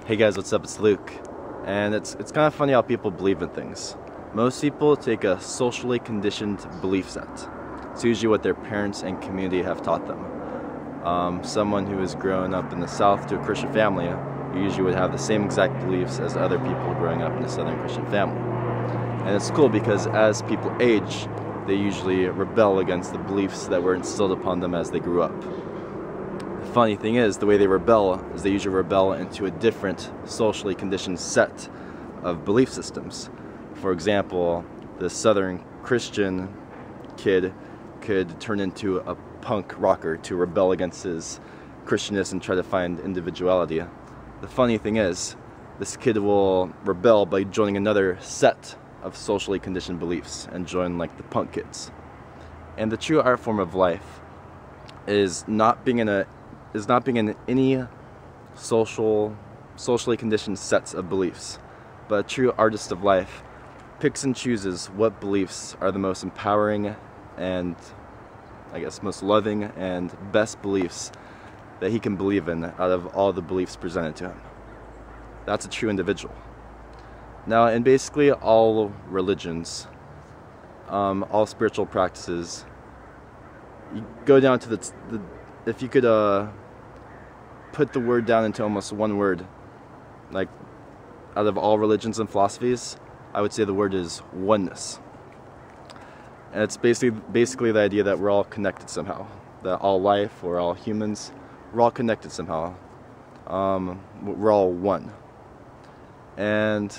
Hey guys, what's up? It's Luke. And it's kind of funny how people believe in things. Most people take a socially conditioned belief set. It's usually what their parents and community have taught them. Someone who has grown up in the South to a Christian family usually would have the same exact beliefs as other people growing up in a Southern Christian family. And it's cool because as people age, they usually rebel against the beliefs that were instilled upon them as they grew up. The funny thing is, the way they rebel is they usually rebel into a different socially conditioned set of belief systems. For example, the Southern Christian kid could turn into a punk rocker to rebel against his Christianness and try to find individuality. The funny thing is, this kid will rebel by joining another set of socially conditioned beliefs and join like the punk kids. And the true art form of life is not being in any socially conditioned sets of beliefs, but a true artist of life picks and chooses what beliefs are the most empowering and I guess most loving and best beliefs that he can believe in out of all the beliefs presented to him. That's a true individual. Now, in basically all religions, all spiritual practices, you go down to if you could put the word down into almost one word, like out of all religions and philosophies, I would say the word is oneness. And it's basically the idea that we're all connected somehow, that all life, or all humans, we're all connected somehow. We're all one. And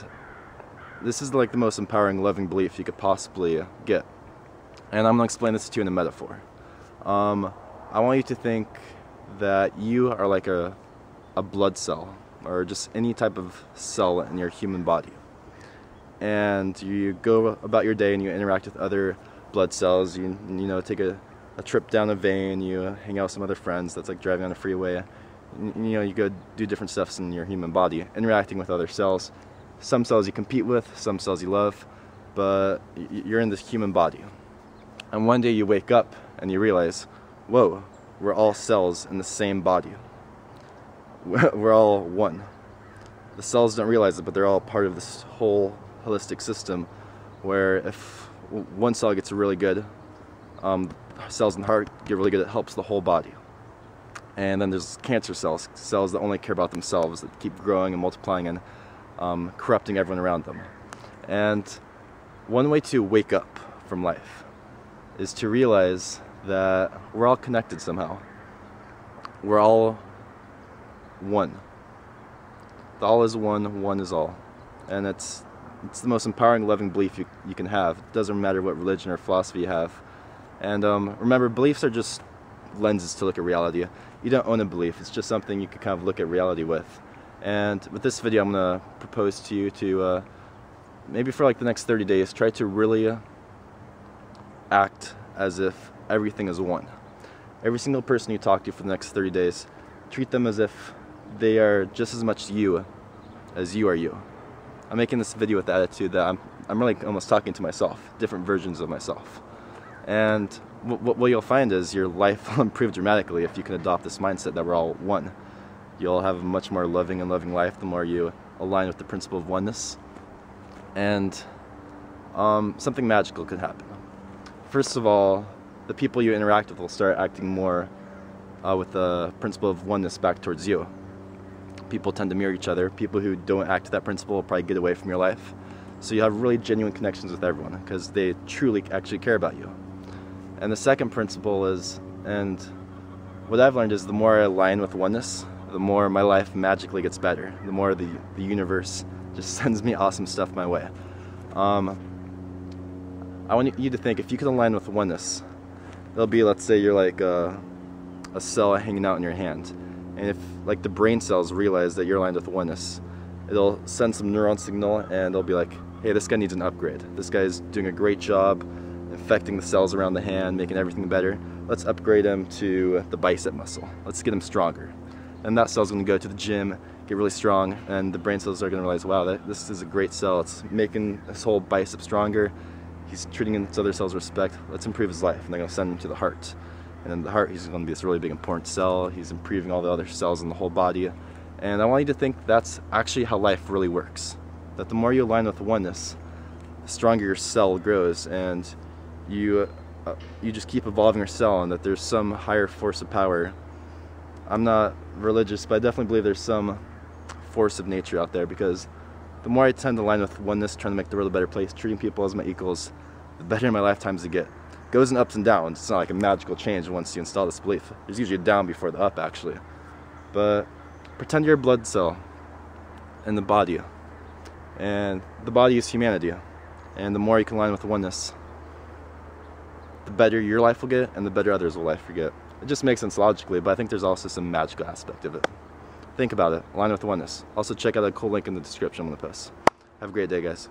this is like the most empowering, loving belief you could possibly get. And I'm going to explain this to you in a metaphor. I want you to think that you are like a blood cell, or just any type of cell in your human body. And you go about your day and you interact with other blood cells. You take a trip down a vein, you hang out with some other friends. That's like driving on a freeway. You go do different stuffs in your human body, interacting with other cells. Some cells you compete with, some cells you love, but you're in this human body. And one day you wake up and you realize, whoa, we're all cells in the same body. We're all one. The cells don't realize it, but they're all part of this whole holistic system where if one cell gets really good, cells in the heart get really good, it helps the whole body. And then there's cancer cells that only care about themselves, that keep growing and multiplying and corrupting everyone around them. And one way to wake up from life is to realize that we're all connected somehow. We're all one. All is one, one is all. And it's the most empowering, loving belief you can have. It doesn't matter what religion or philosophy you have. And remember, beliefs are just lenses to look at reality. You don't own a belief, it's just something you can kind of look at reality with. And with this video, I'm going to propose to you to maybe for like the next 30 days, try to really act as if everything is one. Every single person you talk to for the next 30 days, treat them as if they are just as much you as you are you. I'm making this video with the attitude that I'm really almost talking to myself, different versions of myself. And what you'll find is your life will improve dramatically if you can adopt this mindset that we're all one. You'll have a much more loving and loving life the more you align with the principle of oneness. And something magical could happen. First of all, the people you interact with will start acting more with the principle of oneness back towards you. People tend to mirror each other. People who don't act to that principle will probably get away from your life. So you have really genuine connections with everyone because they truly actually care about you. And the second principle is, and what I've learned is the more I align with oneness, the more my life magically gets better. The more the universe just sends me awesome stuff my way. I want you to think, if you can align with oneness, it'll be, let's say you're like a cell hanging out in your hand. And if like the brain cells realize that you're aligned with oneness, it'll send some neuron signal and it'll be like, hey, this guy needs an upgrade. This guy's doing a great job infecting the cells around the hand, making everything better. Let's upgrade him to the bicep muscle. Let's get him stronger. And that cell's going to go to the gym, get really strong, and the brain cells are going to realize, wow, this is a great cell. It's making his whole bicep stronger. He's treating his other cells with respect. Let's improve his life. And they're going to send him to the heart. And in the heart, he's going to be this really big important cell. He's improving all the other cells in the whole body. And I want you to think that's actually how life really works. That the more you align with oneness, the stronger your cell grows, and you just keep evolving your cell, and that there's some higher force of power. I'm not religious, but I definitely believe there's some force of nature out there, because the more I tend to align with oneness, trying to make the world a better place, treating people as my equals, the better in my lifetimes it get. It goes in ups and downs. It's not like a magical change once you install this belief. There's usually a down before the up, actually. But pretend you're a blood cell in the body, and the body is humanity. And the more you can align with oneness, the better your life will get, and the better others' life will get. It just makes sense logically, but I think there's also some magical aspect of it. Think about it. Align with oneness. Also check out that cool link in the description on the post. Have a great day, guys.